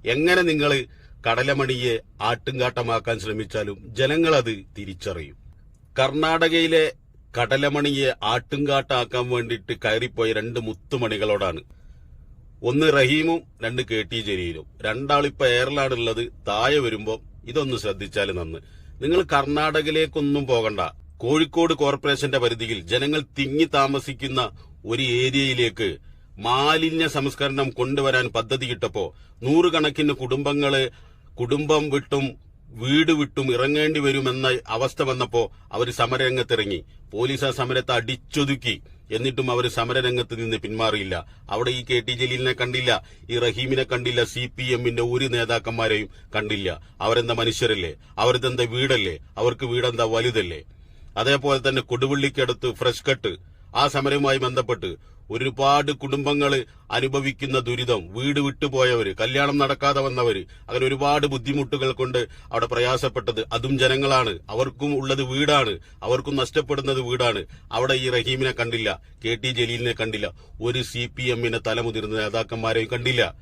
എങ്ങനെ നിങ്ങൾ കടലമണിയെ ആട്ടുംകാട്ടമാക്കാൻ ശ്രമിച്ചാലും ജനങ്ങളത് തിരിച്ചറിയും. കർണാടകയിലെ കടലമണിയെ ആട്ടുംകാട്ടാക്കാൻ വേണ്ടിയിട്ട് കയറിപ്പോയ രണ്ട് മുത്തുമണികളോടാണ്. ഒന്ന് റഹീമും രണ്ട് KT ജലീലും. രണ്ടാളിപ്പോ എയറിലാണുള്ളത്. താഴെ വരുമ്പോ ഇതൊന്ന് ശ്രദ്ധിച്ചാൽ നന്ന്. നിങ്ങൾ കർണാടകയിലേക്കൊന്നും പോകണ്ട. കോഴിക്കോട് കോർപ്പറേഷന്റെ പരിധിയിൽ ജനങ്ങൾ തിങ്ങി താമസിക്കുന്ന ഒരു ഏരിയയിലേക്ക് മാലിന്യ സംസ്കരണം കൊണ്ടുവരാൻ പദ്ധതിയിട്ടപ്പോ നൂറുകണക്കിന് കുടുംബം വിട്ടും വീട് വിട്ടും ഇറങ്ങേണ്ടി വരുമെന്ന അവസ്ഥ വന്നപ്പോ അവർ സമരരംഗത്തിറങ്ങി. പോലീസ് ആ സമരത്തെ അടിച്ചൊതുക്കി. എന്നിട്ടും അവർ സമരരംഗത്ത് നിന്ന് പിന്മാറിയില്ല. അവിടെ ഈ KT ജലീലിനെ കണ്ടില്ല, ഈ റഹീമിനെ കണ്ടില്ല, CPM-ന്റെ ഒരു നേതാക്കന്മാരെയും കണ്ടില്ല. അവരെന്താ മനുഷ്യരല്ലേ? അവരെന്താ വീടല്ലേ? അവർക്ക് വീടെന്താ വലുതല്ലേ? അതേപോലെ തന്നെ കൊടുവള്ളിക്കടുത്ത് ഫ്രഷ് കട്ട്, ആ സമരവുമായി ബന്ധപ്പെട്ട് ഒരുപാട് കുടുംബങ്ങൾ അനുഭവിക്കുന്ന ദുരിതം, വീട് വിട്ടുപോയവര്, കല്യാണം നടക്കാതെ വന്നവര്, അങ്ങനെ ഒരുപാട് ബുദ്ധിമുട്ടുകൾ കൊണ്ട് അവിടെ പ്രയാസപ്പെട്ടത് അതും ജനങ്ങളാണ്. അവർക്കും ഉള്ളത് വീടാണ്, അവർക്കും നഷ്ടപ്പെടുന്നത് വീടാണ്. അവിടെ ഈ റഹീമിനെ കണ്ടില്ല, KT ജലീലിനെ കണ്ടില്ല, ഒരു CPM-നെ തലമുതിർന്ന നേതാക്കന്മാരെയും കണ്ടില്ല.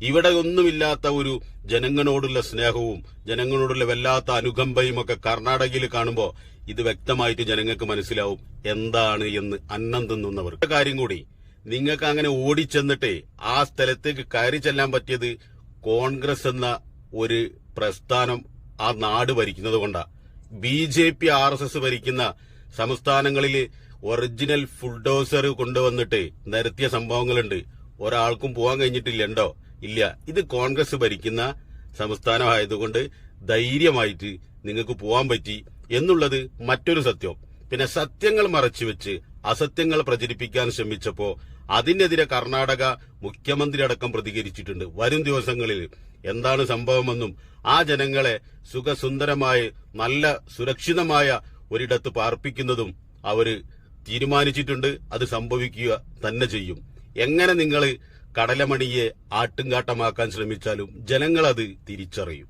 ഇവിടെ ഒന്നുമില്ലാത്ത ഒരു ജനങ്ങളോടുള്ള സ്നേഹവും ജനങ്ങളോടുള്ള വല്ലാത്ത അനുകമ്പയും ഒക്കെ കർണാടകയിൽ കാണുമ്പോൾ ഇത് വ്യക്തമായിട്ട് ജനങ്ങൾക്ക് മനസ്സിലാവും എന്താണ് എന്ന്. അന്നം തിന്നുന്നവർ കാര്യം കൂടി, നിങ്ങൾക്ക് അങ്ങനെ ഓടിച്ചെന്നിട്ട് ആ സ്ഥലത്തേക്ക് കയറി ചെല്ലാൻ പറ്റിയത് കോൺഗ്രസ് എന്ന ഒരു പ്രസ്ഥാനം ആ നാട് ഭരിക്കുന്നത് കൊണ്ടാണ്. BJP RSS ഭരിക്കുന്ന സംസ്ഥാനങ്ങളിൽ ഒറിജിനൽ ബുൾഡോസർ കൊണ്ടുവന്നിട്ട് നിരത്തിയ സംഭവങ്ങളുണ്ട്. ഒരാൾക്കും പോകാൻ കഴിഞ്ഞിട്ടില്ലണ്ടോ? ഇല്ല. ഇത് കോൺഗ്രസ് ഭരിക്കുന്ന സംസ്ഥാനമായതുകൊണ്ട് ധൈര്യമായിട്ട് നിങ്ങൾക്ക് പോവാൻ പറ്റി എന്നുള്ളത് മറ്റൊരു സത്യം. പിന്നെ സത്യങ്ങൾ മറച്ചുവെച്ച് അസത്യങ്ങൾ പ്രചരിപ്പിക്കാൻ ശ്രമിച്ചപ്പോ അതിനെതിരെ കർണാടക മുഖ്യമന്ത്രി അടക്കം പ്രതികരിച്ചിട്ടുണ്ട്. വരും ദിവസങ്ങളിൽ എന്താണ് സംഭവമെന്നും ആ ജനങ്ങളെ സുഖസുന്ദരമായി നല്ല സുരക്ഷിതമായ ഒരിടത്ത് പാർപ്പിക്കുന്നതും അവര് തീരുമാനിച്ചിട്ടുണ്ട്. അത് സംഭവിക്കുക തന്നെ ചെയ്യും. എങ്ങനെ നിങ്ങൾ കടലമണിയെ ആട്ടുംകാട്ടമാക്കാൻ ശ്രമിച്ചാലും ജനങ്ങളത് തിരിച്ചറിയും.